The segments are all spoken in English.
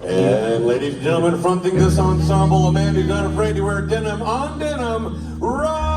And ladies and gentlemen, fronting this ensemble, a man who's not afraid to wear denim on denim, Rhodes!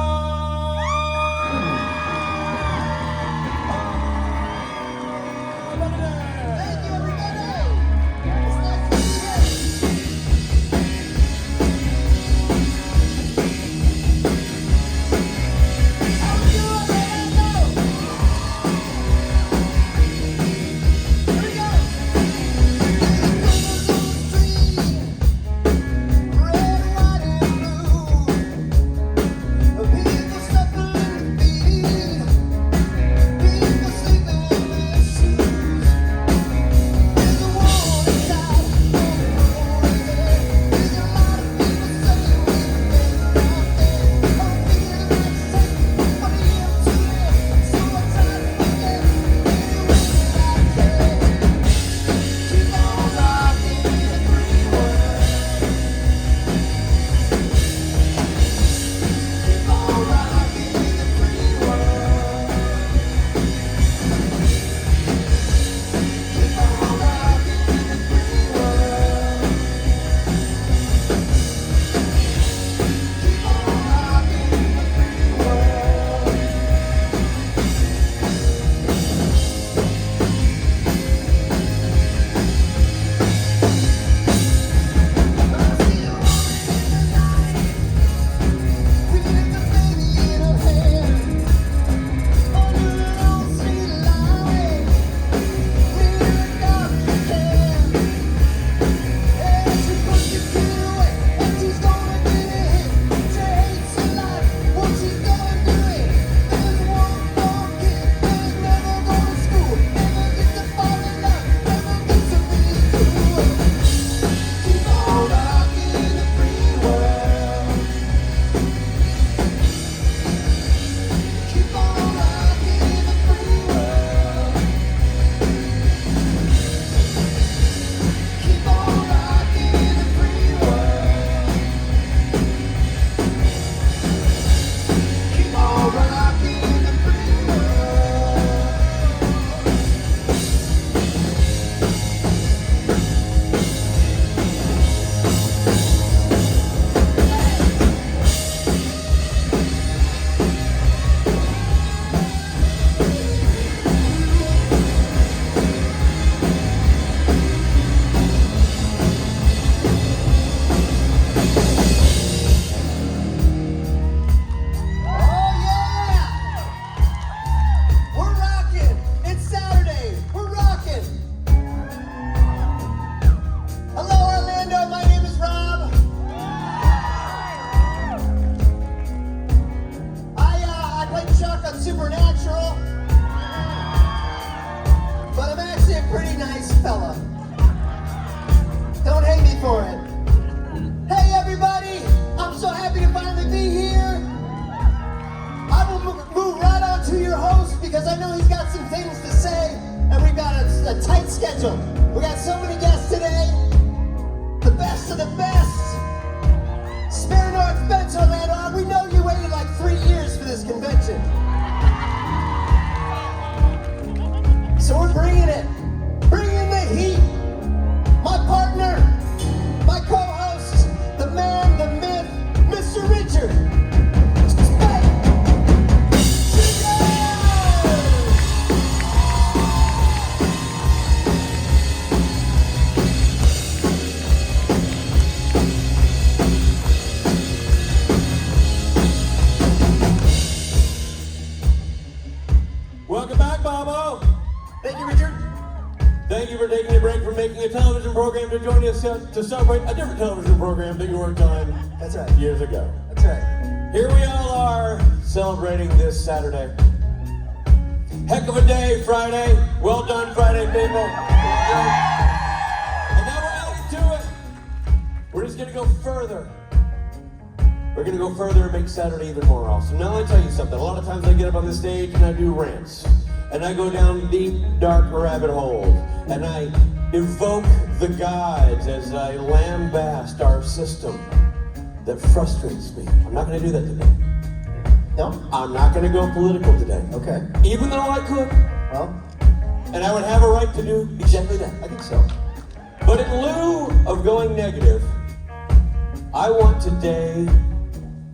We got so many guests today. The best of the best. Spare no expense, Orlando. We know you waited like 3 years for this convention. So we're bringing it. Bringing the heat. My partner, my co-host, the man, the myth, Mr. Richard. Thank you for taking a break from making a television program to join us to celebrate a different television program that you worked on years ago. That's right. Here we all are celebrating this Saturday. Heck of a day, Friday. Well done, Friday, people. And now we're adding to it. We're just going to go further. We're going to go further and make Saturday even more awesome. Now, let me tell you something. A lot of times I get up on the stage and I do rants. And I go down deep, dark rabbit holes, and I evoke the gods as I lambast our system that frustrates me. I'm not going to do that today. No? I'm not going to go political today. Okay. Even though I could. Well. And I would have a right to do exactly that. I think so. But in lieu of going negative, I want today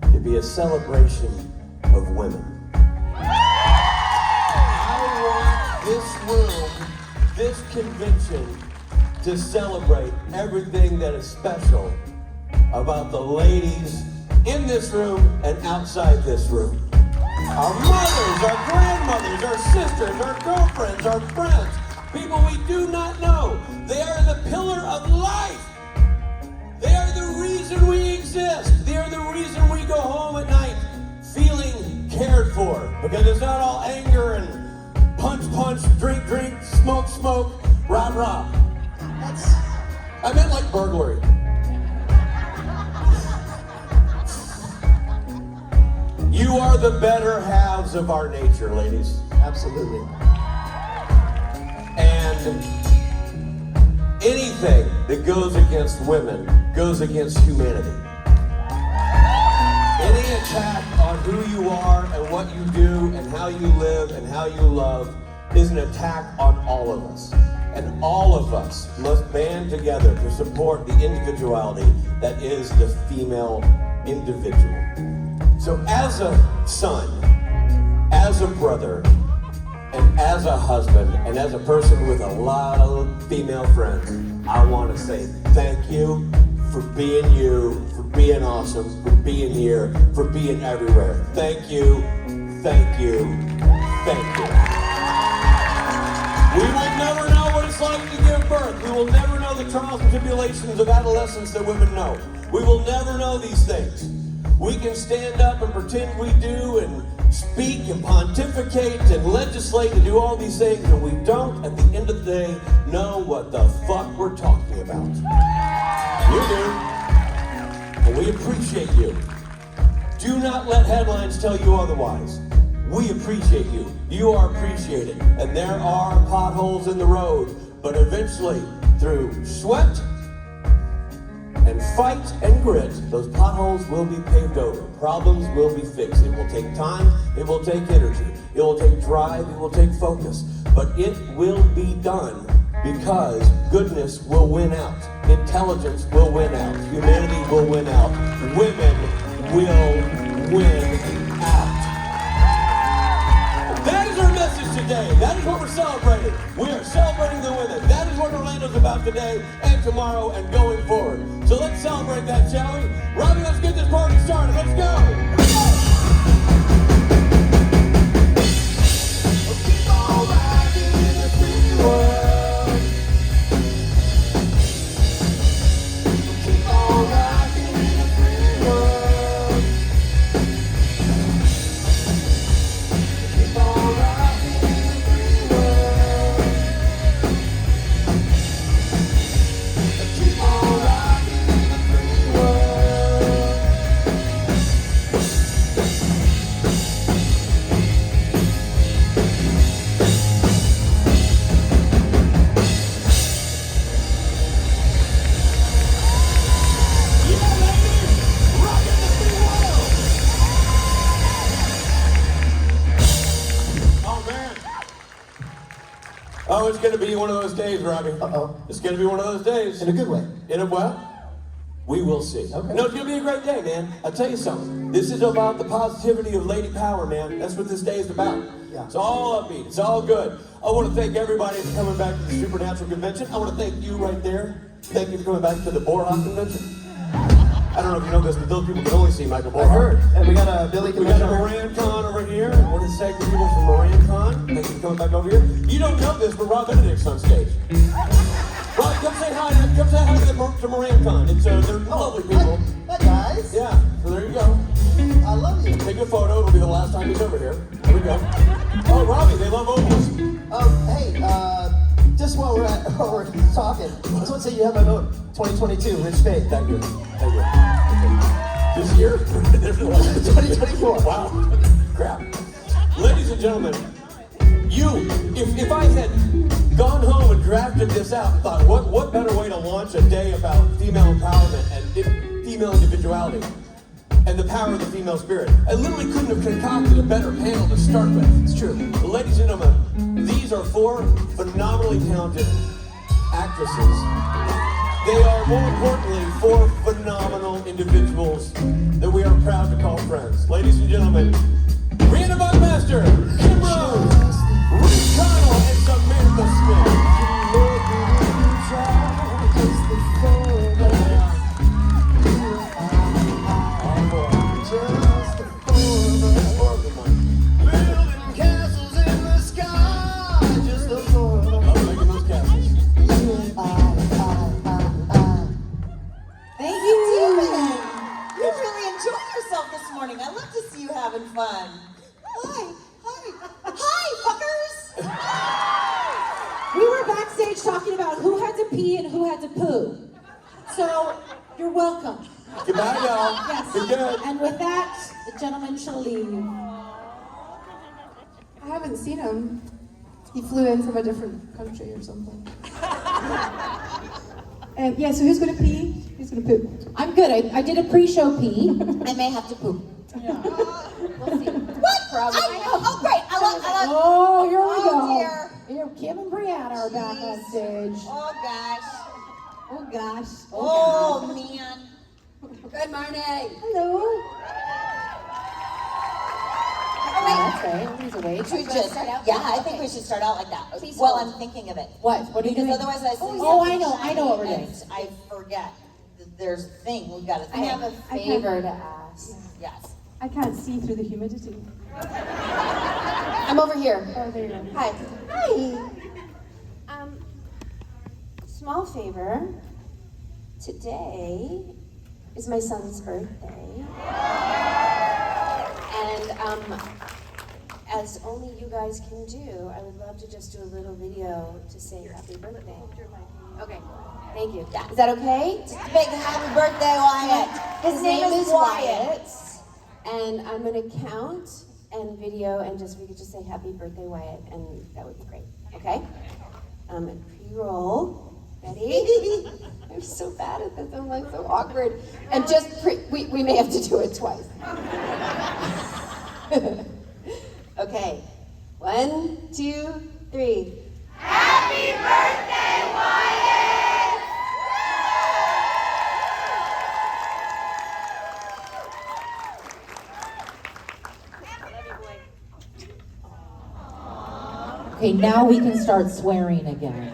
to be a celebration of women. I want this room, this convention, to celebrate everything that is special about the ladies in this room and outside this room. Our mothers, our grandmothers, our sisters, our girlfriends, our friends, people we do not know. They are the pillar of life. They are the reason we exist. They are the reason we go home at night feeling cared for. Because it's not all anger and punch, drink, smoke, rah. I meant like burglary. You are the better halves of our nature, ladies. Absolutely. And anything that goes against women goes against humanity. Any attack on who you are and what you do and how you live and how you love is an attack on all of us. And all of us must band together to support the individuality that is the female individual. So as a son, as a brother, and as a husband, and as a person with a lot of female friends, I want to say thank you for being you, for being awesome, for being here, for being everywhere. Thank you, thank you, thank you. We will never know what it's like to give birth. We will never know the trials and tribulations of adolescence that women know. We will never know these things. We can stand up and pretend we do and speak and pontificate and legislate and do all these things, and we don't, at the end of the day, know what the fuck we're talking about. You do. And we appreciate you. Do not let headlines tell you otherwise. We appreciate you. You are appreciated. And there are potholes in the road, but eventually, through sweat and fight and grit, those potholes will be paved over. Problems will be fixed. It will take time. It will take energy. It will take drive. It will take focus. But it will be done because goodness will win out. Intelligence will win out. Humanity will win out. Women will win out. That is our message today. That is what we're celebrating. We are celebrating the women. That is what Orlando's about today and tomorrow and going forward. So let's celebrate that, shall we? Robbie, let's get this party started. Let's go. Keep on riding in the free world. Keep on riding in the free world. Keep on riding in the free world. Keep on riding in the free world. Yeah, ladies, rockin' the free world. Oh man. Oh, it's gonna be one of those days, Robbie. Uh-oh. It's gonna be one of those days. In a good way. In a what? We will see. Okay. No, it's gonna be a great day, man. I'll tell you something. This is about the positivity of lady power, man. That's what this day is about. Yeah. It's all upbeat. It's all good. I want to thank everybody for coming back to the Supernatural Convention. I want to thank you right there. Thank you for coming back to the Borhoff Convention. I don't know if you know this, but those people can only see Michael Borhoff. I heard. And we got a Billy We got a Commissioner. Moran Con over here. I want to thank the people from Moran Con. Thank you for coming back over here. You don't know this, but Rob Benedict's on stage. Rob, come say hi to Moran Con. It's they're lovely people. Hi, guys. Yeah, so there you go. I love you. Take a photo. It'll be the last time he's over here. There we go. Oh, Robbie, they love ovals. Hey, just while we're talking, I just want to say you have my vote. 2022, Rich Spade. Thank you. Thank you. This year? 2024. Wow. Crap. Ladies and gentlemen, if I had gone home and drafted this out and thought, what better way to launch a day about female empowerment and female individuality and the power of the female spirit, I literally couldn't have concocted a better panel to start with. It's true. But ladies and gentlemen, these are four phenomenally talented actresses. They are, more importantly, four phenomenal individuals that we are proud to call friends. Ladies and gentlemen, Briana Buckmaster, Rhodes, Ruth, Connell, and Samantha Smith. I love to see you having fun. Hi, fuckers! We were backstage talking about who had to pee and who had to poo. So, you're welcome. Goodbye, y'all. Yes. Be good. And with that, the gentleman shall leave. I haven't seen him. He flew in from a different country or something. Yeah, so who's gonna pee? Who's gonna poop? I'm good. I did a pre-show pee. I may have to poop. Yeah. We'll see. What? Probably. Oh, great. I love. Oh, here we go. Dear. Here, Kim and Briana are back on stage. Oh, gosh. Oh, gosh. Oh, man. Good morning. Hello. Oh, wait. That's right. He's awake. Should we just start out? Yeah, I think we should start out like that. Please well, hold. I'm thinking of it. What? What are you Because doing? otherwise I say Oh, I know what we're doing. and I forget. There's a thing we've got to I think. have a favor to ask. Yes. I can't see through the humidity. I'm over here. Oh, there you go. Hi. Hi. Small favor. Today is my son's birthday. And as only you guys can do, I would love to just do a little video to say happy birthday. Okay. Thank you. Yeah. Is that okay? Just a big happy birthday, Wyatt. His name is Wyatt. And I'm gonna count and video and we could just say happy birthday, Wyatt, and that would be great. Okay? And pre-roll. Ready? I'm so bad at this. I'm like so awkward. And we may have to do it twice. Okay. 1, 2, 3. Happy birthday, Wyatt! Okay, now we can start swearing again.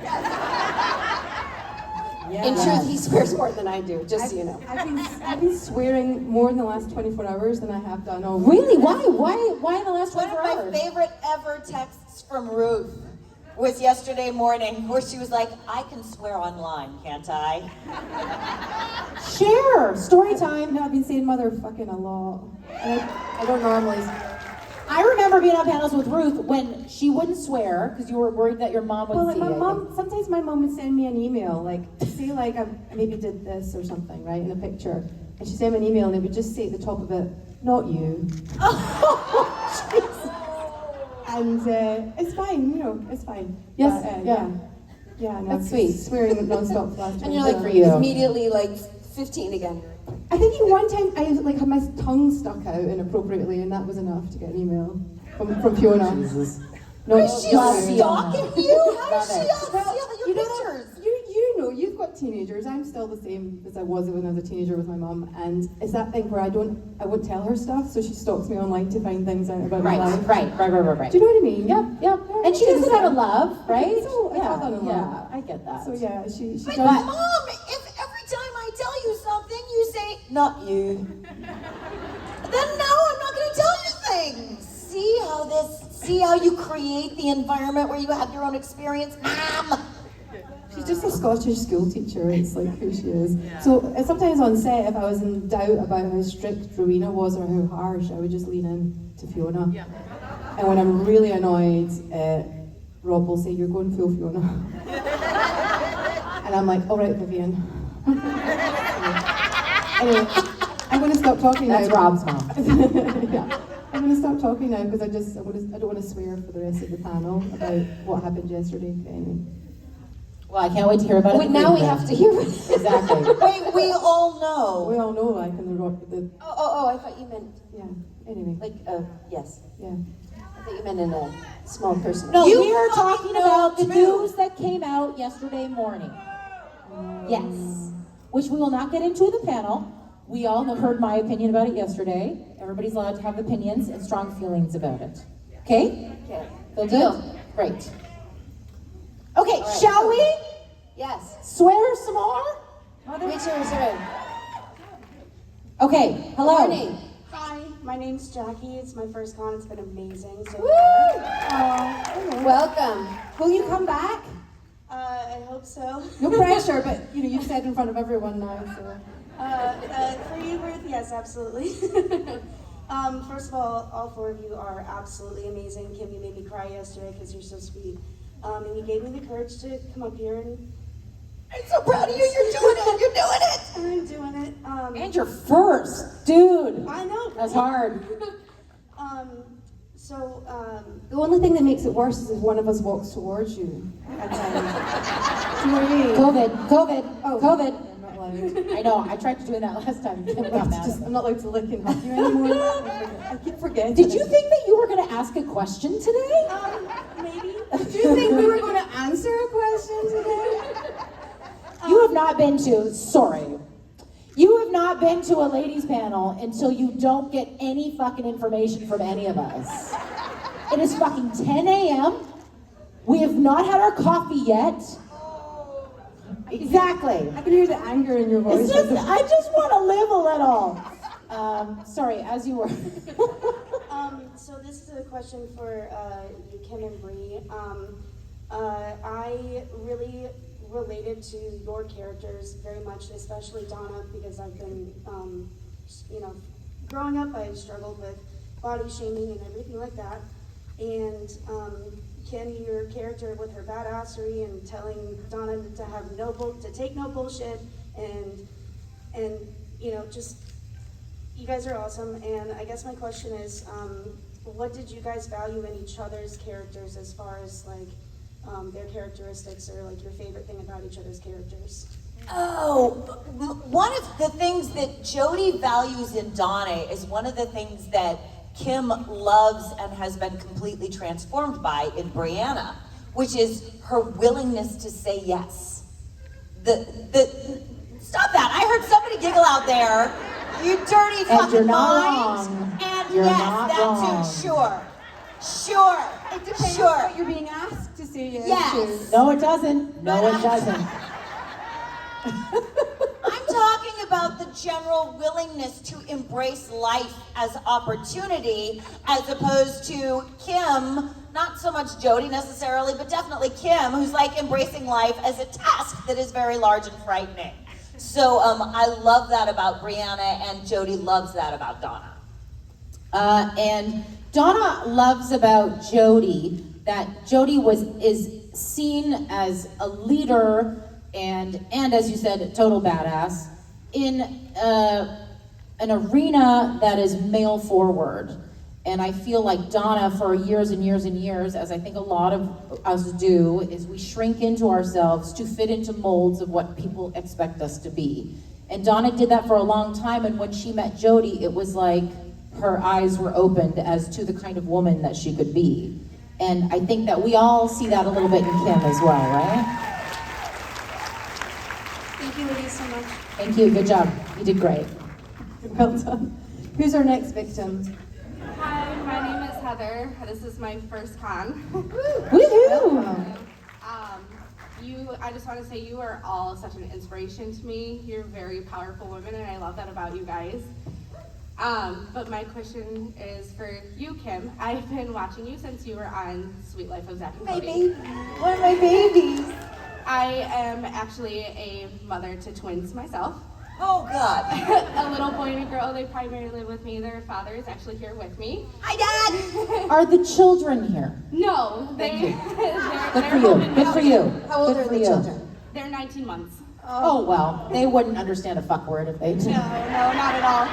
In truth, he swears more than I do, just so you know. I've been swearing more in the last 24 hours than I have done all week. Really? Why in the last One of 24 my hours? favorite ever texts from Ruth was yesterday morning where she was like, I can swear online, can't I? Share! Story time. No, I've been saying motherfucking a lot. And I don't normally. I remember being on panels with Ruth when she wouldn't swear because you were worried that your mom would Well, like see my it. mom, sometimes my mom would send me an email, like, say like I maybe did this or something, right, in a picture. And she sent me an email and it would just say at the top of it, not you. Oh, jeez. And it's fine, you know, it's fine. Yes, But, yeah. Yeah, no, That's sweet. Swearing non-stop for the last And you're like, 24 for you. immediately like 15 again. I think one time I like had my tongue stuck out inappropriately, and that was enough to get an email from Fiona. Jesus. No, Is she Love Fiona. stalking you? How does Love she it. all see all your you know that- pictures? you know, you've got teenagers. I'm still the same as I was when I was a teenager with my mum, and it's that thing where I won't tell her stuff, so she stalks me online to find things out about my life. Right. Do you know what I mean? Yep. And she does it out of love, right? So, I yeah, thought that in love. yeah, I get that. So yeah, she But does. Mom, if every time I tell you something, you say, not you, then no, I'm not going to tell you things. See how you create the environment where you have your own experience, Mom? She's just a Scottish school teacher. It's like who she is. So sometimes on set, if I was in doubt about how strict Rowena was or how harsh, I would just lean in to Fiona. Yeah. And when I'm really annoyed, Rob will say, "You're going full Fiona," and I'm like, "All right, Vivian." Anyway, I'm going to stop talking That's now. Rob's mom. Yeah. I'm going to stop talking now because I don't want to swear for the rest of the panel about what happened yesterday. Anyway. Well, I can't wait to hear about it. Wait, now we have to hear it. Exactly. Wait, we all know. We all know, like, in the Oh, I thought you meant yeah. Anyway, like, yes. yeah. I thought you meant in a small personal. No, You we are fucking talking know about the too. news that came out yesterday morning. Yes. Which we will not get into in the panel. We all have heard my opinion about it yesterday. Everybody's allowed to have opinions and strong feelings about it. Okay? Okay. Feel Deal. good? Great. Okay, right. shall we Yes. swear some more? Reach your reserve. Okay, hello. Morning. Hi, my name's Jackie. It's my first con. It's been amazing so Woo! far. Welcome. Will you come back? I hope so. No pressure, but you've said in front of everyone now, so. For you, Ruth, yes, absolutely. First of all 4 of you are absolutely amazing. Kim, you made me cry yesterday because you're so sweet. And you gave me the courage to come up here and I'm so proud of you. You're doing it. You're doing it. I'm doing it. And you're first, dude. I know. That's hard. The only thing that makes it worse is if one of us walks towards you. And then, do you know what I mean? COVID. Oh. COVID. I'm not allowed. I know, I tried to do that last time. Kim got mad. I'm not allowed to lick and hug you anymore. I keep forgetting. Did you think that you were going to ask a question today? Maybe. Did you think we were going to answer a question today? You have not been to, sorry. You have not been to a ladies panel until you don't get any fucking information from any of us. It is fucking 10 a.m. We have not had our coffee yet. Exactly. I can hear the anger in your voice. It's just, I just want to live a little. Sorry, as you were. So this is a question for you, Kim and Bree. I really related to your characters very much, especially Donna, because I've been, growing up, I struggled with body shaming and everything like that. And Kim, your character with her badassery and telling Donna to have to take no bullshit, and just you guys are awesome. And I guess my question is, what did you guys value in each other's characters as far as like their characteristics, or like your favorite thing about each other's characters? One of the things that Jody values in Donna is one of the things that Kim loves and has been completely transformed by in Briana, which is her willingness to say yes. Stop that! I heard somebody giggle out there. You dirty fucking you're not mind. wrong. And You're yes, not that wrong. too. Sure. It depends Sure. on what you're being asked to say yes, Yes. to. No, it doesn't. No, it doesn't. I'm talking about the general willingness to embrace life as opportunity, as opposed to Kim, not so much Jody necessarily, but definitely Kim, who's like embracing life as a task that is very large and frightening. So I love that about Briana, and Jody loves that about Donna. And Donna loves about Jody that Jody is seen as a leader and as you said, a total badass in an arena that is male forward. And I feel like Donna, for years and years and years, as I think a lot of us do, is we shrink into ourselves to fit into molds of what people expect us to be. And Donna did that for a long time, and when she met Jody, it was like her eyes were opened as to the kind of woman that she could be. And I think that we all see that a little bit in Kim as well, right? Thank you, ladies, so much. Thank you, good job. You did great. Well done. Who's our next victim? Hi, my name is Heather. This is my first con. Woohoo! I just want to say you are all such an inspiration to me. You're very powerful women, and I love that about you guys. But my question is for you, Kim. I've been watching you since you were on Sweet Life of Zack and My Cody. baby, one of my babies. I am actually a mother to twins myself. Oh God. A little boy and a girl. They primarily live with me. Their father is actually here with me. Hi, Dad. Are the children here? No, Good they're for you. home in Good for you. How old Good are for the you. children? They're 19 months. Oh well, they wouldn't understand a fuck word if they did. No, not at all.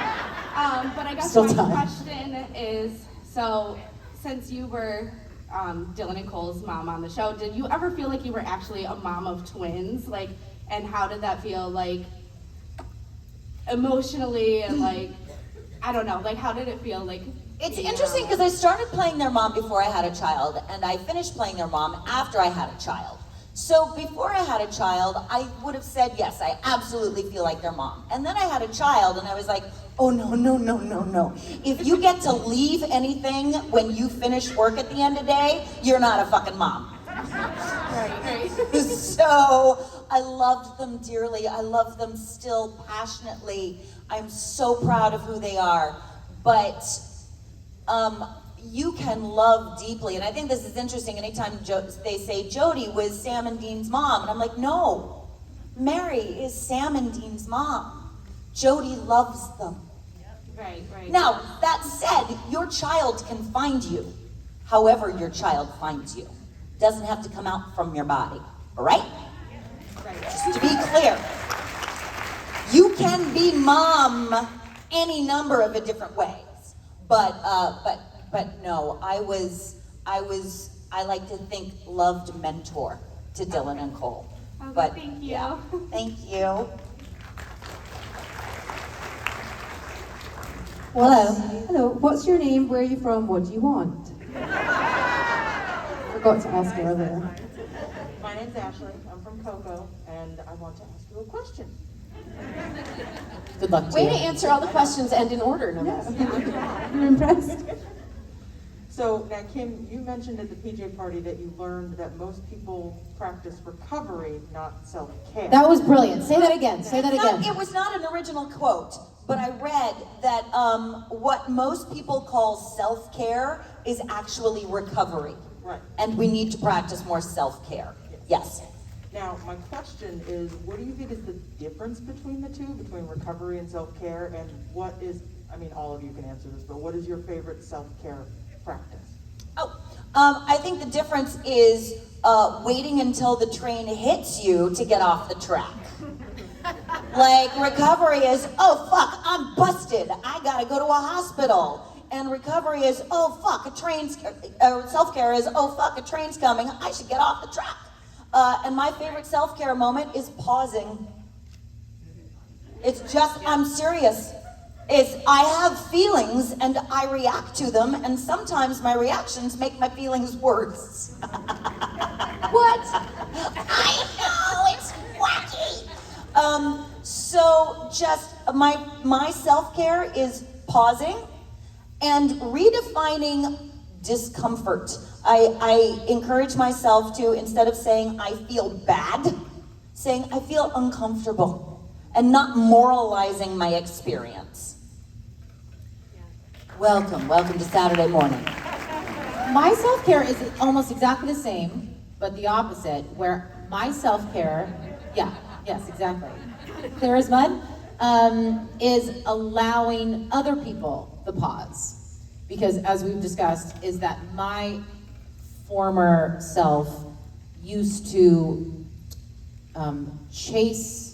But I guess Still my time. question is, so since you were Dylan and Cole's mom on the show, did you ever feel like you were actually a mom of twins? Like, and how did that feel, like, emotionally and like I don't know, like how did it feel? Like It's being interesting around because I started playing their mom before I had a child, and I finished playing their mom after I had a child. So before I had a child, I would have said, yes, I absolutely feel like their mom. And then I had a child, and I was like, oh, no, no, no, no, no. If you get to leave anything when you finish work at the end of the day, you're not a fucking mom. Right. So I loved them dearly. I love them still passionately. I'm so proud of who they are. But you can love deeply. And I think this is interesting. Anytime they say Jody was Sam and Dean's mom, and I'm like, no, Mary is Sam and Dean's mom. Jody loves them. Right. Now, that said, your child can find you however your child finds you. Doesn't have to come out from your body, all right? Just to be clear, you can be mom any number of different ways. But no, I like to think loved mentor to Dylan and Cole. Okay, But thank you. yeah, thank you. Hello. Hello. What's your name? Where are you from? What do you want? Forgot to ask earlier. My name's Ashley. I'm from Cocoa, and I want to ask you a question. Good luck to Way you. to answer all the questions and in order, no less. You're impressed? So now, Kim, you mentioned at the PJ party that you learned that most people practice recovery, not self-care. That was brilliant. Say that again. Say that again. It was not an original quote, but I read that what most people call self-care is actually recovery. Right. And we need to practice more self-care. Yes. Now, my question is, what do you think is the difference between the two, between recovery and self-care, and what is, I mean, all of you can answer this, but what is your favorite self-care practice? I think the difference is waiting until the train hits you to get off the track. Like, recovery is, oh fuck, I'm busted, I gotta go to a hospital. And recovery is, oh fuck, self-care is, oh fuck, a train's coming, I should get off the track. And my favorite self-care moment is pausing. It's just, I'm serious. I have feelings and I react to them, and sometimes my reactions make my feelings worse. What? I know, it's wacky. So just my self-care is pausing and redefining discomfort. I encourage myself to, instead of saying I feel bad, saying I feel uncomfortable, and not moralizing my experience. Welcome to Saturday morning. My self-care is almost exactly the same, but the opposite, where my self-care, yes, exactly, clear as mud, is allowing other people the pause. Because as we've discussed, is that my former self used to chase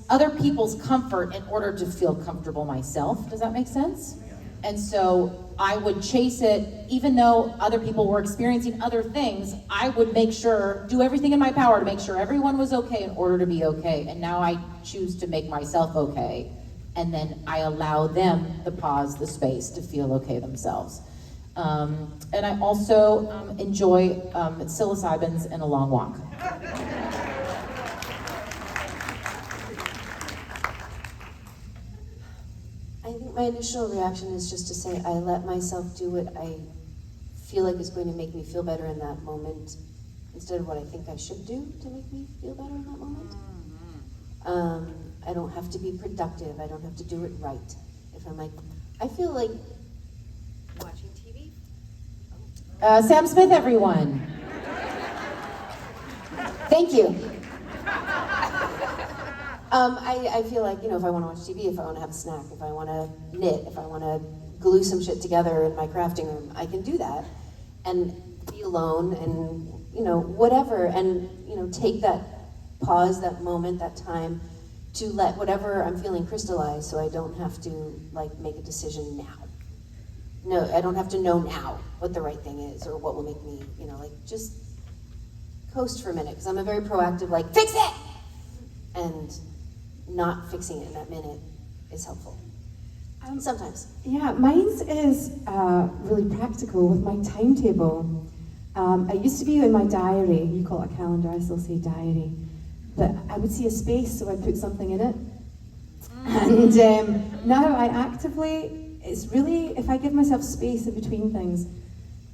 other people's comfort in order to feel comfortable myself. Does that make sense? And so I would chase it, even though other people were experiencing other things, I would do everything in my power to make sure everyone was okay in order to be okay. And now I choose to make myself okay. And then I allow them the pause, the space to feel okay themselves. And I also enjoy psilocybins and a long walk. I think my initial reaction is just to say I let myself do what I feel like is going to make me feel better in that moment, instead of what I think I should do to make me feel better in that moment. I don't have to be productive. I don't have to do it right. If I'm like, I feel like watching TV. Sam Smith, everyone. Thank you. I feel like, if I want to watch TV, if I want to have a snack, if I want to knit, if I want to glue some shit together in my crafting room, I can do that and be alone and, whatever, and, take that pause, that moment, that time to let whatever I'm feeling crystallize, so I don't have to, make a decision now. No, I don't have to know now what the right thing is or what will make me, just coast for a minute, because I'm a very proactive, fix it! And not fixing it in that minute is helpful. Sometimes. Yeah, mine's is really practical with my timetable. It used to be in my diary. You call it a calendar, I still say diary. But I would see a space, so I put something in it. And now I actively, it's really, if I give myself space in between things,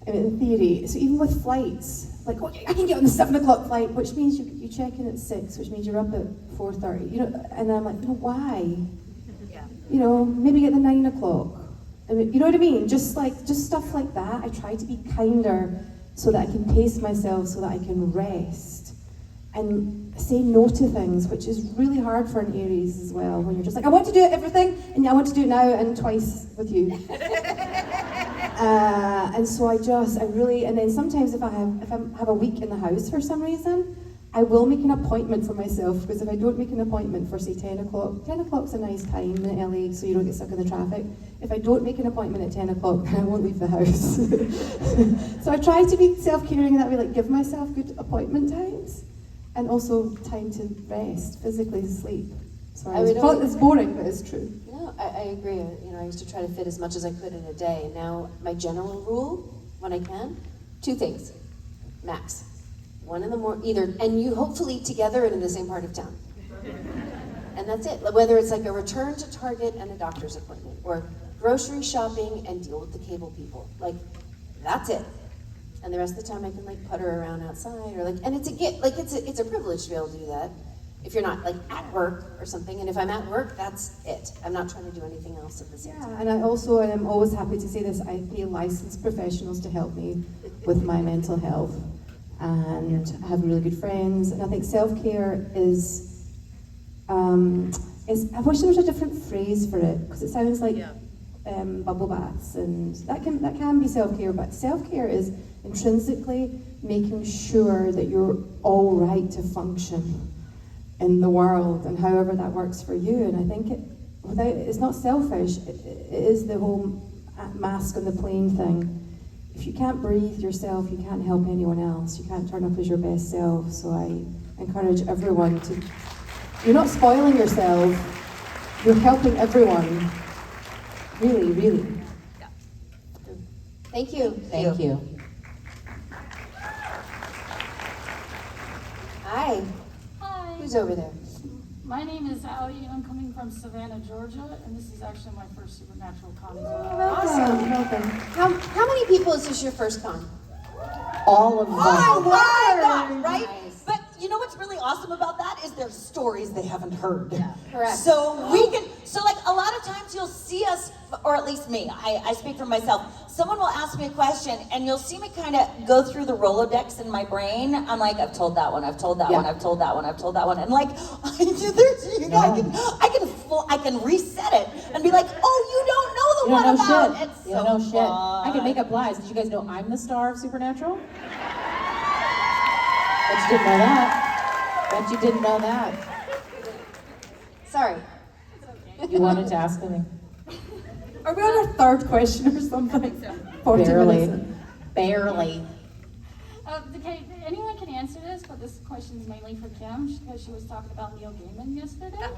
I mean, in theory, so even with flights, like, okay, I can get on the 7 o'clock flight, which means you check in at 6, which means you're up at 4:30, you know, and I'm like, why? You know, maybe get the 9 o'clock. I mean, you know what I mean? Just stuff like that. I try to be kinder so that I can pace myself, so that I can rest and say no to things, which is really hard for an Aries as well. When you're just like, I want to do everything, and I want to do it now and twice with you. And so and then sometimes if I have a week in the house for some reason, I will make an appointment for myself, because if I don't make an appointment for, say, 10 o'clock, 10 o'clock's a nice time in LA, so you don't get stuck in the traffic. If I don't make an appointment at 10 o'clock, then I won't leave the house. So I try to be self-caring in that way, like give myself good appointment times, and also time to rest, physically sleep. Sorry, it's boring, but it's true. No, I agree. You know, I used to try to fit as much as I could in a day. Now, my general rule, when I can, 2 things, max. 1 in the morning, either, and you hopefully together and in the same part of town. And that's it. Whether it's like a return to Target and a doctor's appointment, or grocery shopping and deal with the cable people. Like, that's it. And the rest of the time I can like putter around outside, or like, and it's a gift, like it's a privilege to be able to do that. If you're not like at work or something, and if I'm at work, that's it. I'm not trying to do anything else at the same time. And I'm always happy to say this, I pay licensed professionals to help me with my mental health. And I have really good friends, and I think self-care is I wish there was a different phrase for it, because it sounds like bubble baths, and that can be self-care, but self-care is intrinsically making sure that you're all right to function in the world, and however that works for you. And I think it's not selfish, it is the whole mask on the plane thing. If you can't breathe yourself, you can't help anyone else. You can't turn up as your best self. So I encourage everyone to, you're not spoiling yourself, you're helping everyone. Really, really. Yeah. Thank you. Thank you. Hi. Hi. Who's over there? My name is Allie, and I'm coming from Savannah, Georgia, and this is actually my first Supernatural con as well. Awesome. Welcome. How many people is this your first con? All of them. Oh my God, right? Nice. But you know what's really awesome about that is there's stories they haven't heard. Yeah, correct. So we can, so like a lot of times you'll see us, or at least me, I speak for myself, someone will ask me a question and you'll see me kind of go through the Rolodex in my brain. I'm like, I've told that one, I've told that one, I've told that one, I've told that one. And like, I can reset it and be like, oh, you don't know the one about. Shit. It's You so don't know shit. fun. I can make up lies. Did you guys know I'm the star of Supernatural? Bet you didn't know that. Bet you didn't know that. Sorry. Okay. You wanted to ask me. Are we on our third question or something? 40 Barely. minutes. Barely. Okay, anyone can answer this, but this question is mainly for Kim because she was talking about Neil Gaiman yesterday.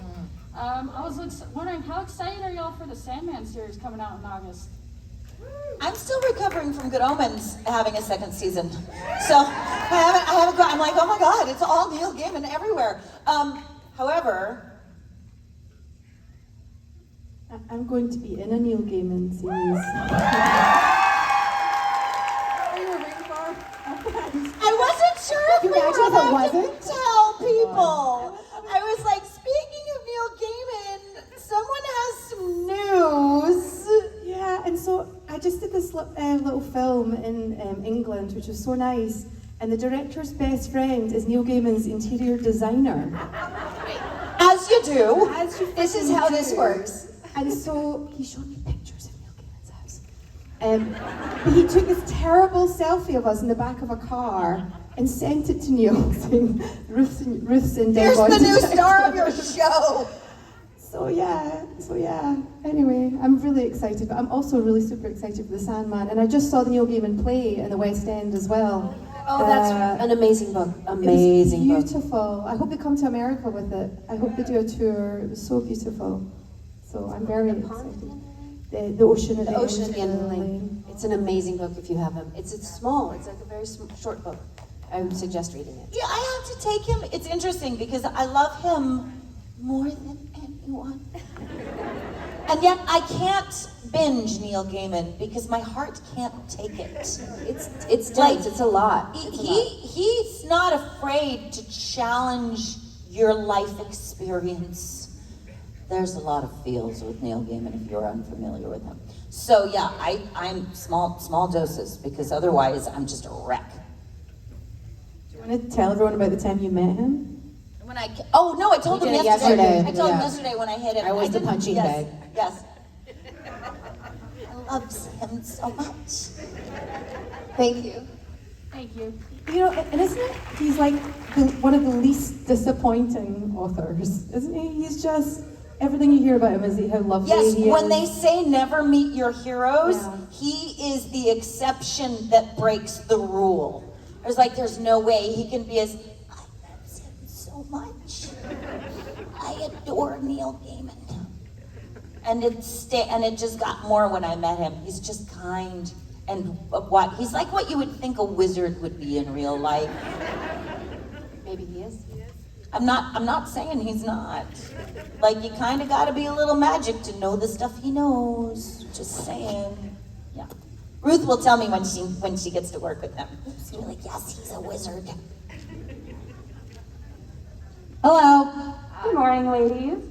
I was wondering, how excited are y'all for the Sandman series coming out in August? I'm still recovering from Good Omens having a second season. So I haven't got, I'm like, oh my God, it's all Neil Gaiman everywhere. However, I'm going to be in a Neil Gaiman series. I wasn't sure if You we imagine were if it allowed to wasn't? tell people. I was like, speaking of Neil Gaiman, someone has some news. Yeah, and so I just did this little film in England, which was so nice. And the director's best friend is Neil Gaiman's interior designer. As you do. As you This is freaking how this do. works. And so he showed me pictures of Neil Gaiman's house. He took this terrible selfie of us in the back of a car and sent it to Neil, saying, Ruth's in dead Here's body the new detector." star of your show. So yeah. Anyway, I'm really excited, but I'm also really super excited for the Sandman. And I just saw the Neil Gaiman play in the West End as well. Oh, that's an amazing book. Amazing It was book. beautiful. I hope they come to America with it. I hope they do a tour. It was so beautiful. So I'm very The pond at excited. the end of the lane? The ocean at The the ocean end at the end of the lane. lane. It's an amazing book if you have them. It's small. It's like a very short book. I would suggest reading it. Yeah, I have to take him. It's interesting because I love him more than anyone. And yet I can't binge Neil Gaiman because my heart can't take it. It's dense. It's a lot. He's not afraid to challenge your life experience. There's a lot of feels with Neil Gaiman if you're unfamiliar with him. So yeah, I'm small doses because otherwise I'm just a wreck. Do you want to tell everyone about the time you met him? I told You him did it yesterday. yesterday. I told him Yeah. yesterday when I hit him. I was the didn't- punching yes, bag. Yes. I love him so much. Thank you. Thank you. You know, and isn't it? He's like one of the least disappointing authors, isn't he? He's just, everything you hear about him is how lovely Yes, he is. when they say never meet your heroes, Yeah. he is the exception that breaks the rule. There's no way he can be as, I love him so much. I adore Neil Gaiman. And it just got more when I met him. He's just kind and he's like what you would think a wizard would be in real life. Maybe he is. I'm not saying he's not. Like, you kind of got to be a little magic to know the stuff he knows. Just saying. Yeah. Ruth will tell me when she gets to work with him. She'll be like, yes, he's a wizard. Hello. Good morning, ladies.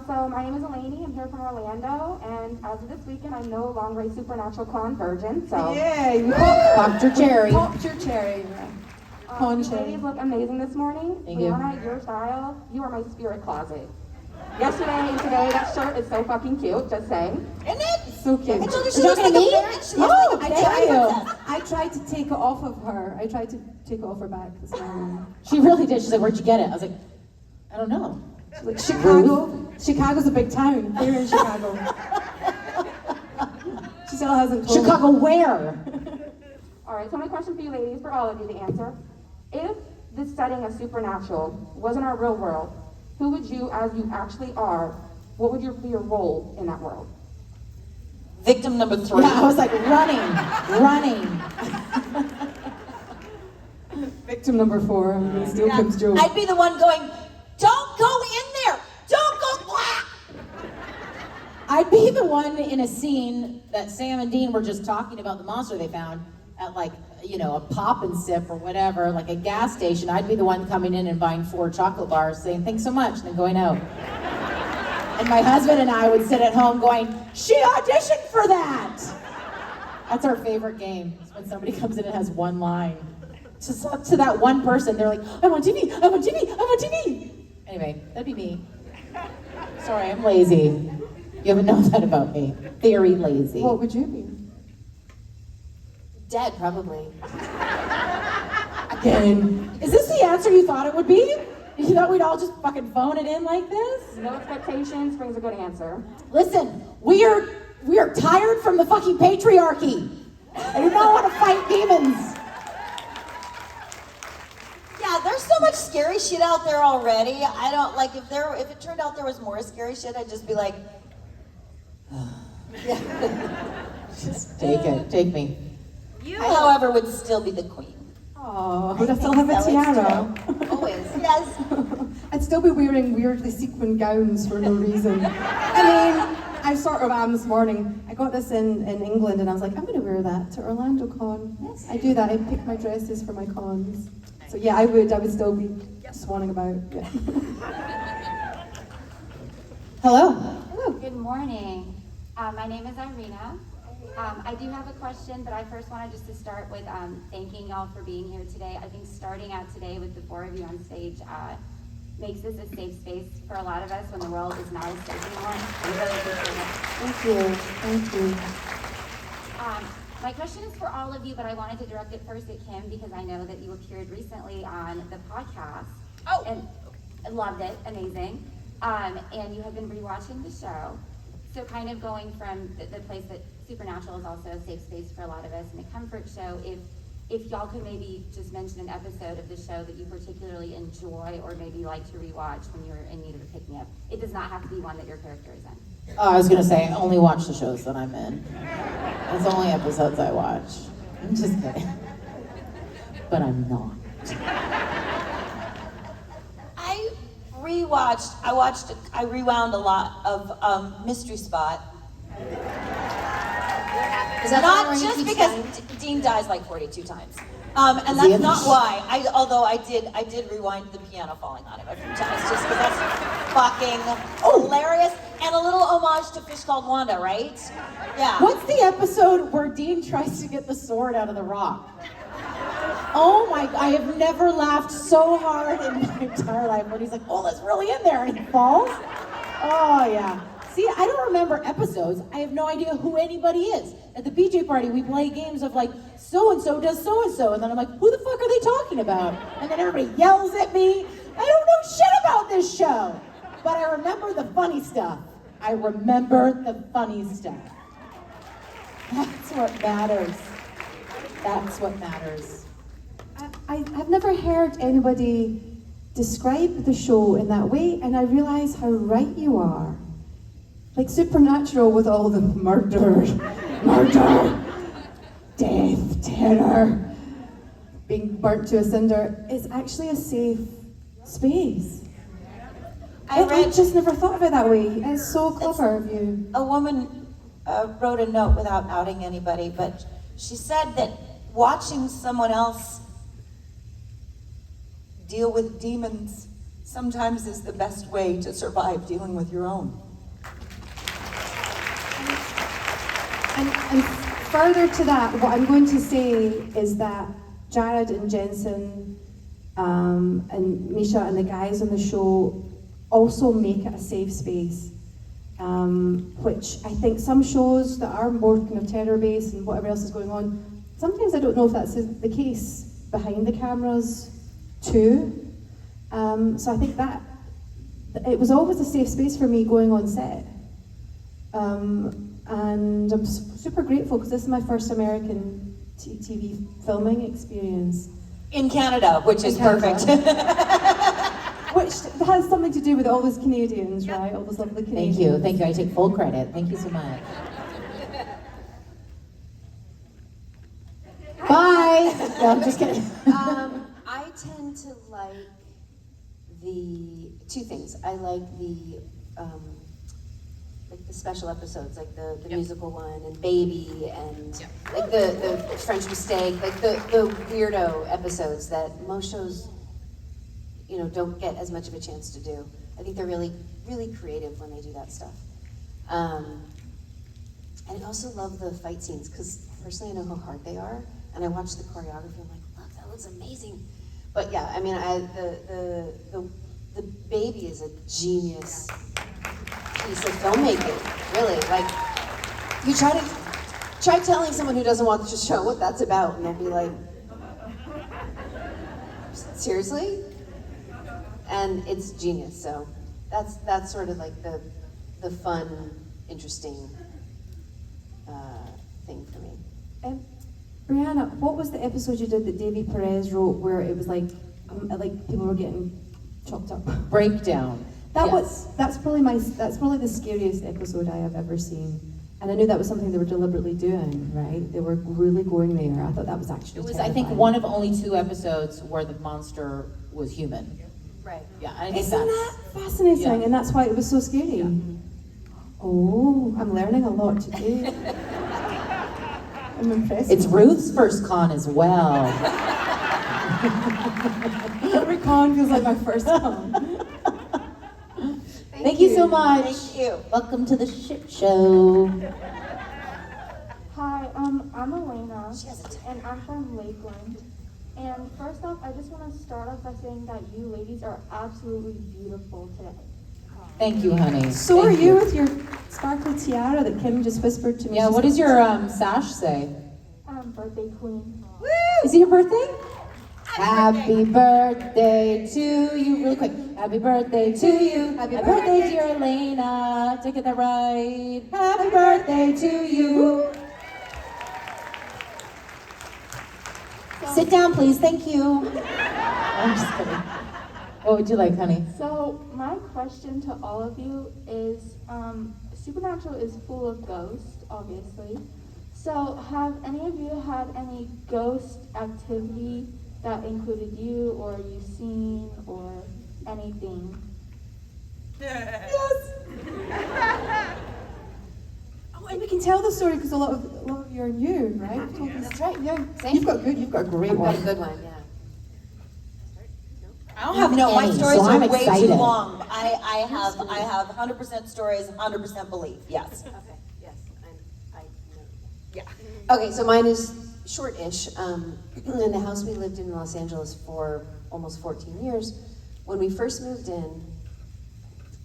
So my name is Eleni. I'm here from Orlando, and as of this weekend, I'm no longer a supernatural con virgin. So Yay! Popped your cherry. Popped your cherry. Con you cherry. ladies look amazing this morning. Thank you. Briana, your style, you are my spirit closet. Yesterday and today, that shirt is so fucking cute. Just saying. Isn't it? So cute. I told her she You're looks talking like to a me? fairy. She looks Oh, like a thank fairy you. princess. I tried to take it off of her. I tried to take it off her back this morning. She really did. She's like, where'd you get it? I was like, I don't know. She's like, Chicago's a big town. We're in Chicago. She still hasn't told Chicago where? All right. So my question for you, ladies, for all of you to answer: if this setting of supernatural wasn't our real world, who would you, as you actually are, what would be your role in that world? Victim number 3. Yeah, I was like, running. Victim number 4. I'm gonna steal Kim's joke. I'd be the one going, don't go in there! Don't go black! I'd be the one in a scene that Sam and Dean were just talking about the monster they found at a pop and sip or whatever, like a gas station. I'd be the one coming in and buying 4 chocolate bars saying, thanks so much, and then going out. And my husband and I would sit at home going, she auditioned for that! That's our favorite game, is when somebody comes in and has one line. To that one person, they're like, I'm on TV, I'm on TV, I'm on TV! Anyway, that'd be me. Sorry, I'm lazy. You haven't known that about me. Very lazy. What would you be? Dead, probably. Again. Is this the answer you thought it would be? You thought we'd all just fucking phone it in like this? No expectations brings a good answer. Listen, we are tired from the fucking patriarchy. I do not want to fight demons. Yeah, there's so much scary shit out there already. I don't, if it turned out there was more scary shit, I'd just be like, Just take it. Take me. You, however, would still be the queen. Oh, would I still have a tiara? Always. Yes. I'd still be wearing weirdly sequined gowns for no reason. I mean, I sort of am this morning. I got this in England and I was like, I'm going to wear that to Orlando Con. Yes. I do that. I pick my dresses for my cons. So yeah, I would still be swanning about. Yeah. Hello. Hello. Good morning. My name is Irina. I do have a question, but I first wanted just to start with thanking y'all for being here today. I think starting out today with the 4 of you on stage makes this a safe space for a lot of us when the world is not as safe anymore. We really appreciate it. Thank you. Thank you. My question is for all of you, but I wanted to direct it first at Kim because I know that you appeared recently on the podcast. Oh. And I loved it. Amazing. And you have been rewatching the show. So kind of going from the place that Supernatural is also a safe space for a lot of us and a comfort show, if y'all could maybe just mention an episode of the show that you particularly enjoy or maybe like to rewatch when you're in need of a pick-me-up. It does not have to be one that your character is in. Oh, I was gonna say, I only watch the shows that I'm in. That's the only episodes I watch. I'm just kidding. But I'm not. I rewound a lot of Mystery Spot. Is that Not where you just keep because dying? Dean dies like 42 times. And that's not why. Although I did rewind the piano falling on him a few times, just because that's fucking hilarious. And a little homage to Fish Called Wanda, right? Yeah. What's the episode where Dean tries to get the sword out of the rock? Oh my, I have never laughed so hard in my entire life when he's like, oh, that's really in there, and he falls. Oh yeah. See, I don't remember episodes. I have no idea who anybody is. At the PJ party, we play games of like, so-and-so does so-and-so, and then I'm like, who the fuck are they talking about? And then everybody yells at me. I don't know shit about this show. But I remember the funny stuff. I remember the funny stuff. That's what matters. That's what matters. I've never heard anybody describe the show in that way, and I realize how right you are. Like Supernatural with all the murder, death, terror, being burnt to a cinder is actually a safe space. I just never thought of it that way. It's so clever of you. A woman wrote a note without outing anybody, but she said that watching someone else deal with demons sometimes is the best way to survive dealing with your own. And further to that, what I'm going to say is that Jared and Jensen and Misha and the guys on the show also make it a safe space, which I think some shows that are more kind of terror-based and whatever else is going on, sometimes I don't know if that's the case behind the cameras too. So I think that it was always a safe space for me going on set. And I'm super grateful because this is my first American TV filming experience. In Canada, which is perfect. Which has something to do with all those Canadians, right? All those lovely Canadians. Thank you, I take full credit. Thank you so much. Bye! No, I'm just kidding. I tend to like the two things. I like the special episodes, like the musical one and Baby and like the French Mistake, like the weirdo episodes that most shows, you know, don't get as much of a chance to do. I think they're really, really creative when they do that stuff. And I also love the fight scenes because personally I know how hard they are, and I watch the choreography. I'm like, look, that looks amazing. But yeah, I mean, the Baby is a genius piece of filmmaking, really. Like, you try telling someone who doesn't watch the show what that's about, and they'll be like, seriously? And it's genius. So that's sort of like the fun, interesting thing for me. Briana, what was the episode you did that Davy Perez wrote where it was like people were getting chopped up? Breakdown. That's probably the scariest episode I have ever seen. And I knew that was something they were deliberately doing, right? They were really going there. I thought that was actually It was, terrifying. I think, one of only 2 episodes where the monster was human. Right. Yeah, I think Isn't that fascinating? Yeah. And that's why it was so scary. Yeah. Oh, I'm learning a lot today. I'm impressed. It's Ruth's first con as well. Every con feels like my first con. Thank you so much. Thank you. Welcome to the shit show. Hi, I'm Elena, and I'm from Lakeland. And first off, I just want to start off by saying that you ladies are absolutely beautiful today. Thank you, honey. So Thank are you with your sparkly tiara that Kim just whispered to me? Yeah, what does your sash say? Birthday queen. Woo! Is it your birthday? Happy birthday to you. Really quick. Happy birthday to you. Happy birthday, dear Elena. Did I get that right? Happy birthday to you. Sit down, please. Thank you. I'm just kidding. What would you like, honey? So my question to all of you is, Supernatural is full of ghosts, obviously. So have any of you had any ghost activity that included you or you seen or anything? Yes. Oh, and we can tell the story because a lot of you are new, right? You've told That's right. Yeah. Same. You've got a great I've one. got a good one, yeah. I don't have my any, stories so are I'm way excited. too long. I have 100% stories, 100% belief. Yes. Okay, yes, I know. Yeah. Okay, so mine is short-ish. In the house we lived in Los Angeles for almost 14 years. When we first moved in,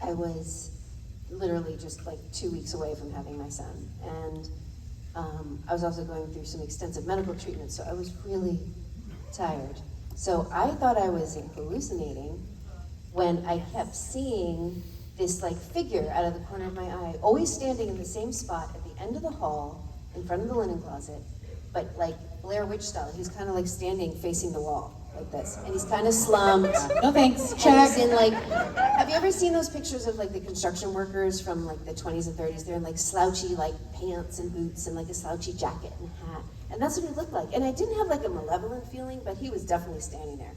I was literally just like 2 weeks away from having my son. And I was also going through some extensive medical treatment, so I was really tired. So I thought I was hallucinating when I kept seeing this like figure out of the corner of my eye, always standing in the same spot at the end of the hall, in front of the linen closet, but like Blair Witch style. He was kind of like standing facing the wall, like this. And he's kind of slumped. No thanks. And Check. he's in like, have you ever seen those pictures of like the construction workers from like the 20s and 30s? They're in like slouchy like pants and boots and like a slouchy jacket and hat. And that's what he looked like. And I didn't have like a malevolent feeling, but he was definitely standing there.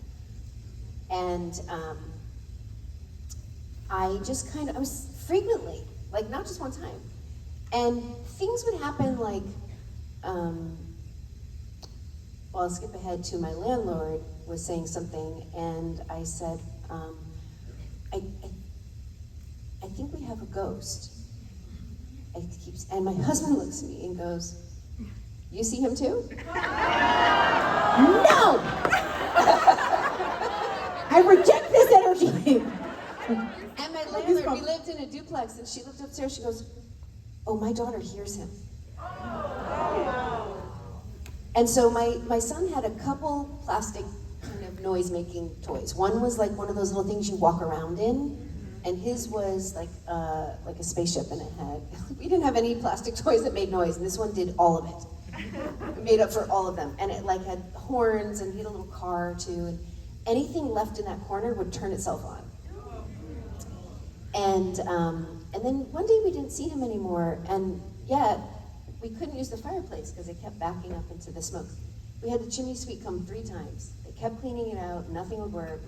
And I just I was frequently, like not just one time. And things would happen like, well, I'll skip ahead to my landlord was saying something, and I said, I think we have a ghost. And my husband looks at me and goes, "You see him too?" No! I reject this energy. And my landlord, we lived in a duplex, and she looked upstairs, she goes, "Oh, my daughter hears him." And so my son had a couple plastic kind of noise-making toys. One was like one of those little things you walk around in, and his was like a spaceship, and it had, we didn't have any plastic toys that made noise, and this one did all of it. It made up for all of them. And it like had horns, and he had a little car too, and anything left in that corner would turn itself on. And then one day we didn't see him anymore, and yet we couldn't use the fireplace because it kept backing up into the smoke. We had the chimney sweep come 3 times. They kept cleaning it out, nothing would work.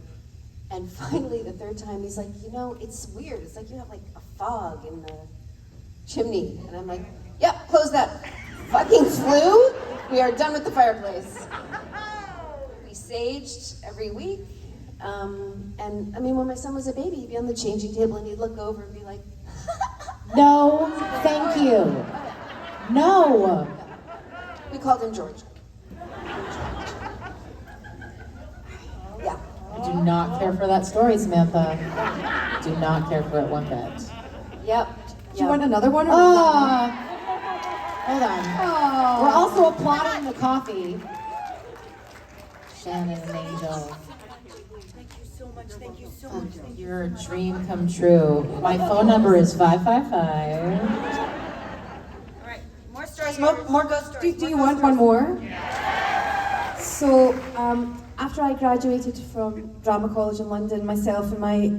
And finally, the 3rd time, he's like, "You know, it's weird. It's like you have like a fog in the chimney." And I'm like, "Yep, close that fucking flue. We are done with the fireplace." We saged every week. And I mean, when my son was a baby, he'd be on the changing table and he'd look over and be like, No, thank you. No. we called him George. Yeah. I do not care for that story, Samantha. Do not care for it one bit. Yep. Do you want another one? Or Hold on. We're also applauding the coffee. Shannon and Angel. Thank you so much. You're a dream come true. My phone number is 555. All right, more stories, more ghost stories. Do you want one more? So, after I graduated from Drama College in London, myself and my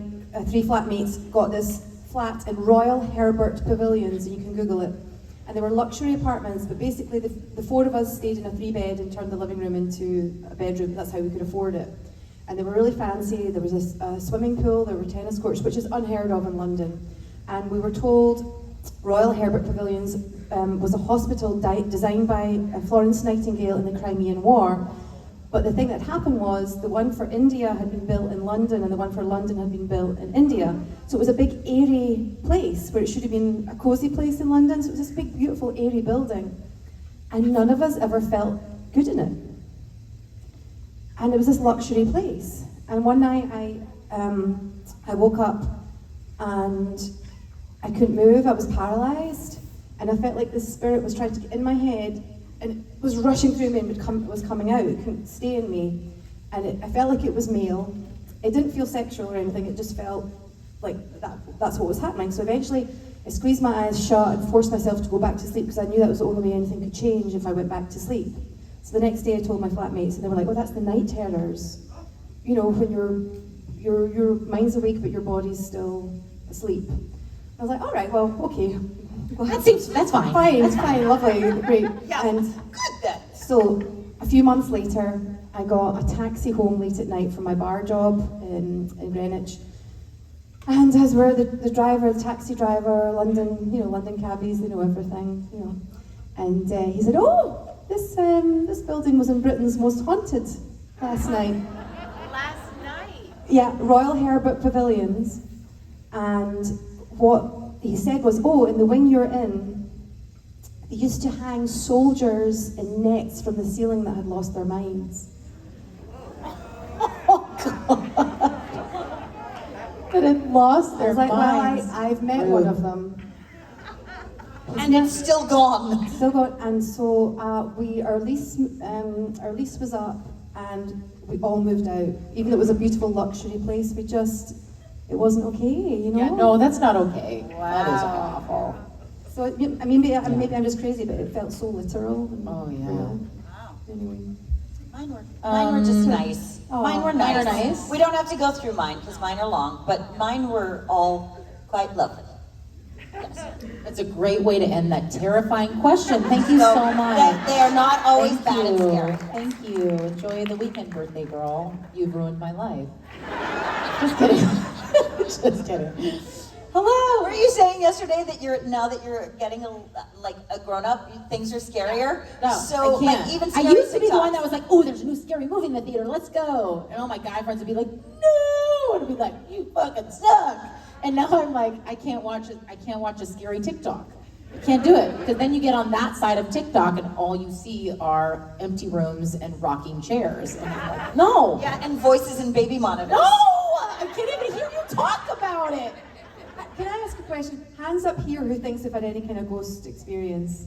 3 flatmates got this flat in Royal Herbert Pavilions, and you can Google it. And they were luxury apartments, but basically the 4 of us stayed in a 3-bed and turned the living room into a bedroom. That's how we could afford it. And they were really fancy. There was a swimming pool, there were tennis courts, which is unheard of in London. And we were told Royal Herbert Pavilions was a hospital designed by Florence Nightingale in the Crimean War. But the thing that happened was the one for India had been built in London and the one for London had been built in India. So it was a big airy place where it should have been a cozy place in London. So it was this big, beautiful, airy building. And none of us ever felt good in it. And it was this luxury place. And one night I woke up and I couldn't move, I was paralyzed. And I felt like the spirit was trying to get in my head and it was rushing through me and was coming out. It couldn't stay in me. And I felt like it was male. It didn't feel sexual or anything, it just felt like that's what was happening. So eventually I squeezed my eyes shut and forced myself to go back to sleep because I knew that was the only way anything could change if I went back to sleep. So the next day I told my flatmates and they were like, "Oh, that's the night terrors. You know, when your mind's awake but your body's still asleep." I was like, "All right, well, okay, That's fine. Fine, it's fine, lovely, great. Yeah, And good then. so a few months later, I got a taxi home late at night from my bar job in Greenwich. And as we're the driver, the taxi driver, London, London cabbies, they know everything, And he said, "Oh, this building was in Britain's most haunted last night." Last night. Yeah, Royal Herbert Pavilions. And what he said was, "Oh, in the wing you're in, they used to hang soldiers in nets from the ceiling that had lost their minds." That had lost I their was like, minds. "Well, I've met one of them." And it's still gone. Still got, and so our lease was up, and we all moved out. Even though it was a beautiful luxury place, it wasn't okay, Yeah, no, that's not okay. That is awful. So I mean, maybe I'm just crazy, but it felt so literal. And, Oh, yeah. Wow. Anyway. Mine were just nice. Oh, Mine were mine nice. are nice. We don't have to go through mine because mine are long, but mine were all quite lovely. Yes. That's a great way to end that terrifying question. Thank you so much. They are not always Thank bad and you. scary. Thank you. Enjoy the weekend, birthday girl. You've ruined my life. Just kidding. Just kidding. Hello. Were you saying yesterday that now that you're getting a grown up, things are scarier? No, so I can't. like even I scary used to be the TikToks. one that was like, "Oh, there's a new scary movie in the theater. Let's go!" And all my guy friends would be like, "No!" And I'd be like, "You fucking suck!" And now I'm like, I can't watch a scary TikTok. I can't do it because then you get on that side of TikTok and all you see are empty rooms and rocking chairs. And I'm like, no. Yeah, and voices and baby monitors. No, I can't even hear you talk about it. Can I ask a question? Hands up here who thinks they've had any kind of ghost experience.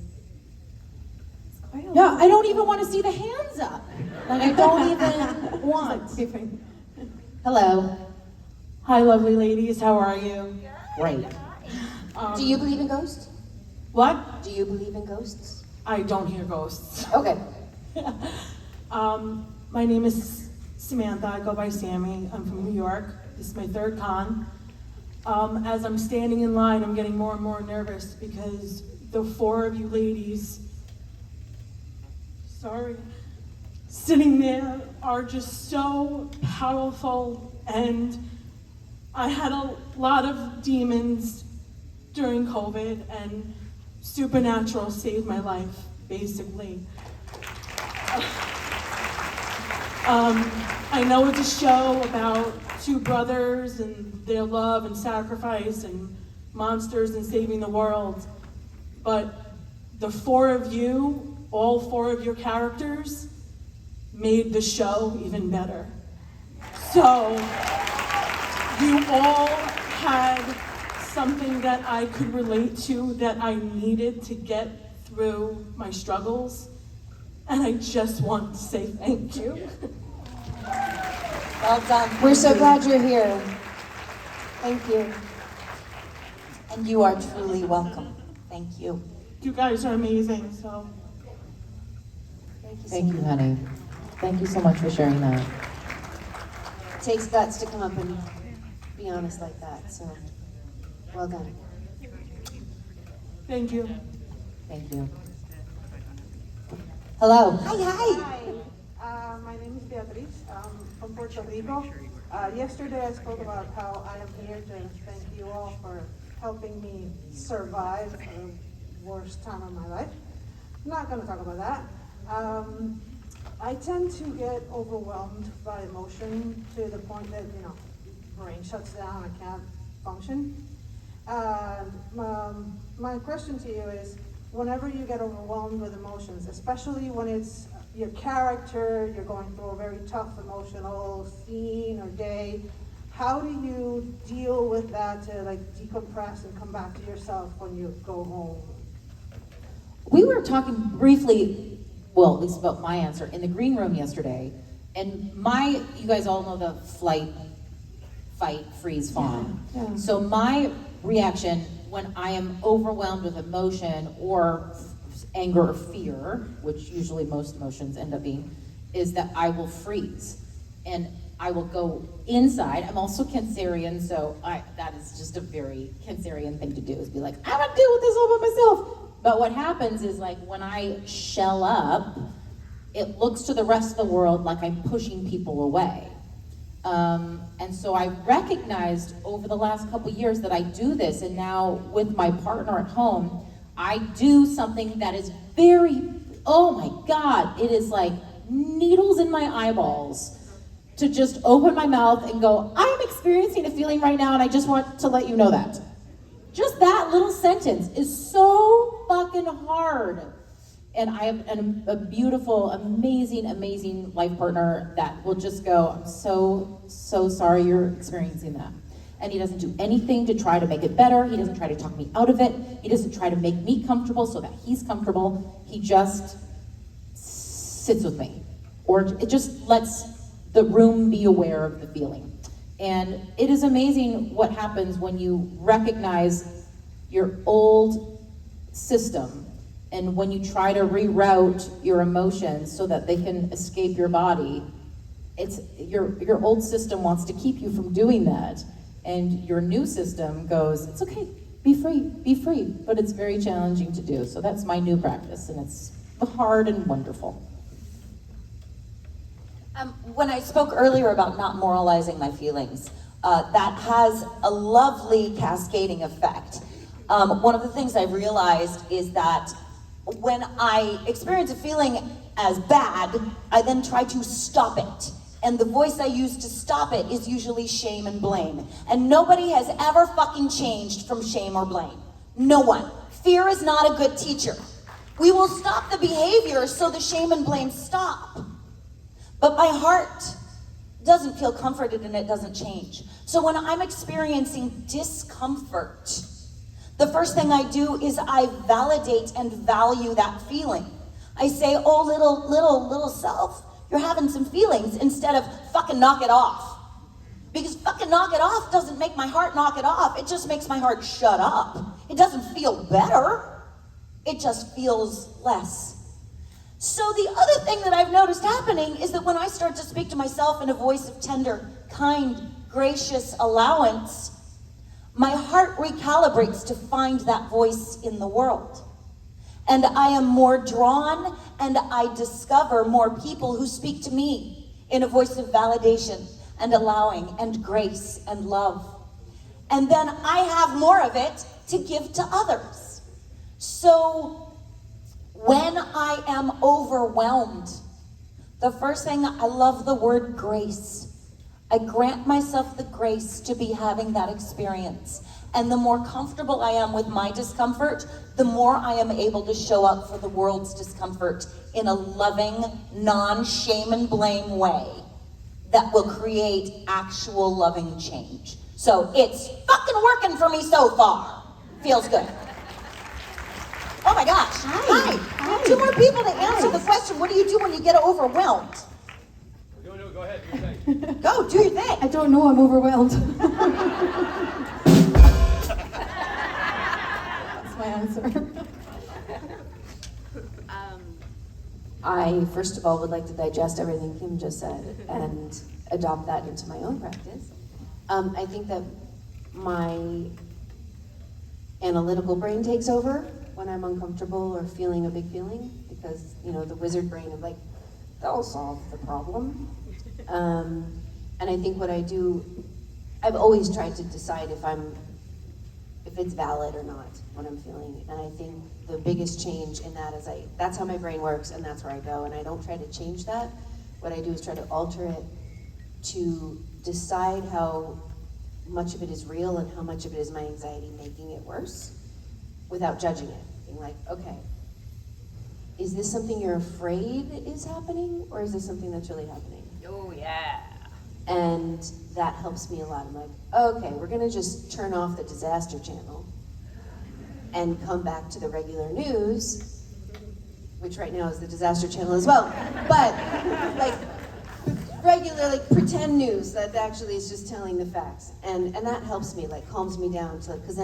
It's quite a Yeah, lot. I don't even want to see the hands up. Like I don't even want. Hello. Hi, lovely ladies. How are you? Great. Do you believe in ghosts? What? Do you believe in ghosts? I don't hear ghosts. Okay. My name is Samantha. I go by Sammy. I'm from New York. This is my third con. As I'm standing in line, I'm getting more and more nervous because the four of you ladies, sitting there are just so powerful, and I had a lot of demons during COVID, and supernatural saved my life, basically. I know it's a show about two brothers and their love and sacrifice and monsters and saving the world, but the four of you, all four of your characters, made the show even better. So, you all had something that I could relate to, that I needed to get through my struggles, and I just want to say thank you. Well done. We're so glad you're here. Thank you. And you are truly welcome. Thank you. You guys are amazing, so. Thank you, honey. Thank you so much for sharing that. It takes guts to come up and be honest like that, so well done. Thank you. Thank you. Hello. Hi. My name is Beatriz. I'm from Puerto Rico. Yesterday I spoke about how I am here to thank you all for helping me survive the worst time of my life. I'm not going to talk about that. I tend to get overwhelmed by emotion to the point that, brain shuts down, I can't function. My question to you is, whenever you get overwhelmed with emotions, especially when it's your character, you're going through a very tough emotional scene or day, how do you deal with that to decompress and come back to yourself when you go home? We were talking briefly, well, at least about my answer, in the green room yesterday, and you guys all know the flight, fight, freeze, fawn. Yeah. So my reaction when I am overwhelmed with emotion or anger or fear, which usually most emotions end up being, is that I will freeze. And I will go inside. I'm also Cancerian, so that is just a very Cancerian thing to do, is be like, I'm gonna deal with this all by myself. But what happens is, like, when I shell up, it looks to the rest of the world like I'm pushing people away. And so I recognized over the last couple years that I do this, and now with my partner at home, I do something that is very, oh my God, it is like needles in my eyeballs to just open my mouth and go, I am experiencing a feeling right now and I just want to let you know that. Just that little sentence is so fucking hard. And I have a beautiful, amazing life partner that will just go, I'm so sorry you're experiencing that. And he doesn't do anything to try to make it better. He doesn't try to talk me out of it. He doesn't try to make me comfortable so that he's comfortable. He just sits with me. Or it just lets the room be aware of the feeling. And it is amazing what happens when you recognize your old system, and when you try to reroute your emotions so that they can escape your body. It's your old system wants to keep you from doing that, and your new system goes, it's okay, be free, but it's very challenging to do. So that's my new practice, and it's hard and wonderful. When I spoke earlier about not moralizing my feelings, that has a lovely cascading effect. One of the things I realized is that when I experience a feeling as bad, I then try to stop it. And the voice I use to stop it is usually shame and blame. And nobody has ever fucking changed from shame or blame. No one. Fear is not a good teacher. We will stop the behavior so the shame and blame stop. But my heart doesn't feel comforted and it doesn't change. So when I'm experiencing discomfort, the first thing I do is I validate and value that feeling. I say, oh, little self, you're having some feelings, instead of fucking knock it off. Because fucking knock it off doesn't make my heart knock it off. It just makes my heart shut up. It doesn't feel better. It just feels less. So the other thing that I've noticed happening is that when I start to speak to myself in a voice of tender, kind, gracious allowance, my heart recalibrates to find that voice in the world. And I am more drawn, and I discover more people who speak to me in a voice of validation and allowing and grace and love. And then I have more of it to give to others. So when I am overwhelmed, the first thing, I love the word grace. I grant myself the grace to be having that experience. And the more comfortable I am with my discomfort, the more I am able to show up for the world's discomfort in a loving, non-shame and blame way that will create actual loving change. So it's fucking working for me so far. Feels good. Oh my gosh. Hi. We have 2 more people to answer the question, what do you do when you get overwhelmed? Go ahead, do your thing. Go, do your thing. I don't know, I'm overwhelmed. That's my answer. I, first of all, would like to digest everything Kim just said and adopt that into my own practice. I think that my analytical brain takes over when I'm uncomfortable or feeling a big feeling, because, you know, the wizard brain of like, that'll solve the problem. And I think what I do, I've always tried to decide if it's valid or not, what I'm feeling. And I think the biggest change in that is that's how my brain works, and that's where I go. And I don't try to change that. What I do is try to alter it to decide how much of it is real and how much of it is my anxiety making it worse, without judging it. Being like, okay, is this something you're afraid is happening, or is this something that's really happening? Oh, yeah. And that helps me a lot. I'm like, okay, we're gonna just turn off the disaster channel and come back to the regular news, which right now is the disaster channel as well. But like regular, like pretend news that actually is just telling the facts. And that helps me, like calms me down to, because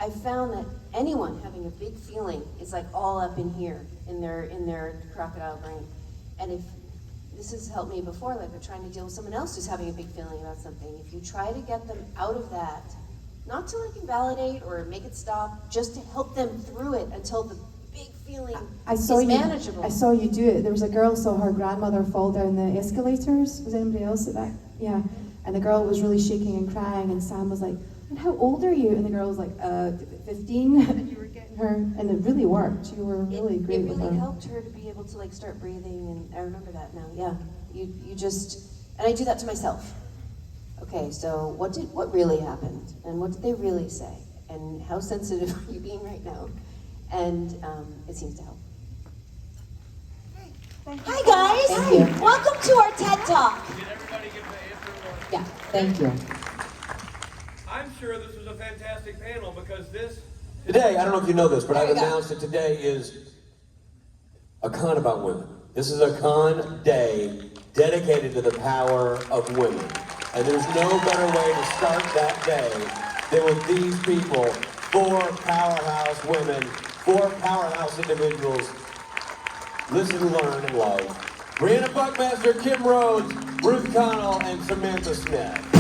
I found that anyone having a big feeling is like all up in here in their crocodile brain. And if this has helped me before, like we're trying to deal with someone else who's having a big feeling about something. If you try to get them out of that, not to like invalidate or make it stop, just to help them through it until the big feeling is manageable. I saw you do it. There was a girl saw her grandmother fall down the escalators. Was anybody else at that? Yeah. And the girl was really shaking and crying, and Sam was like, "And how old are you?" And the girl was like, 15. And you were getting her, and it really worked. You were really great with her. It really helped her to be able to like start breathing, and I remember that now. Yeah, you just, and I do that to myself. Okay, so what really happened, and what did they really say, and how sensitive are you being right now? And it seems to help. Hi guys! Thank you. Welcome to our TED Talk. Did everybody get the answer? Yeah, thank you. I'm sure this was a fantastic panel because today, I don't know if you know this, but I've announced that today is a con about women. This is a con day dedicated to the power of women. And there's no better way to start that day than with these people, 4 powerhouse women, 4 powerhouse individuals. Listen, learn, and love. Briana Buckmaster, Kim Rhodes, Ruth Connell, and Samantha Smith.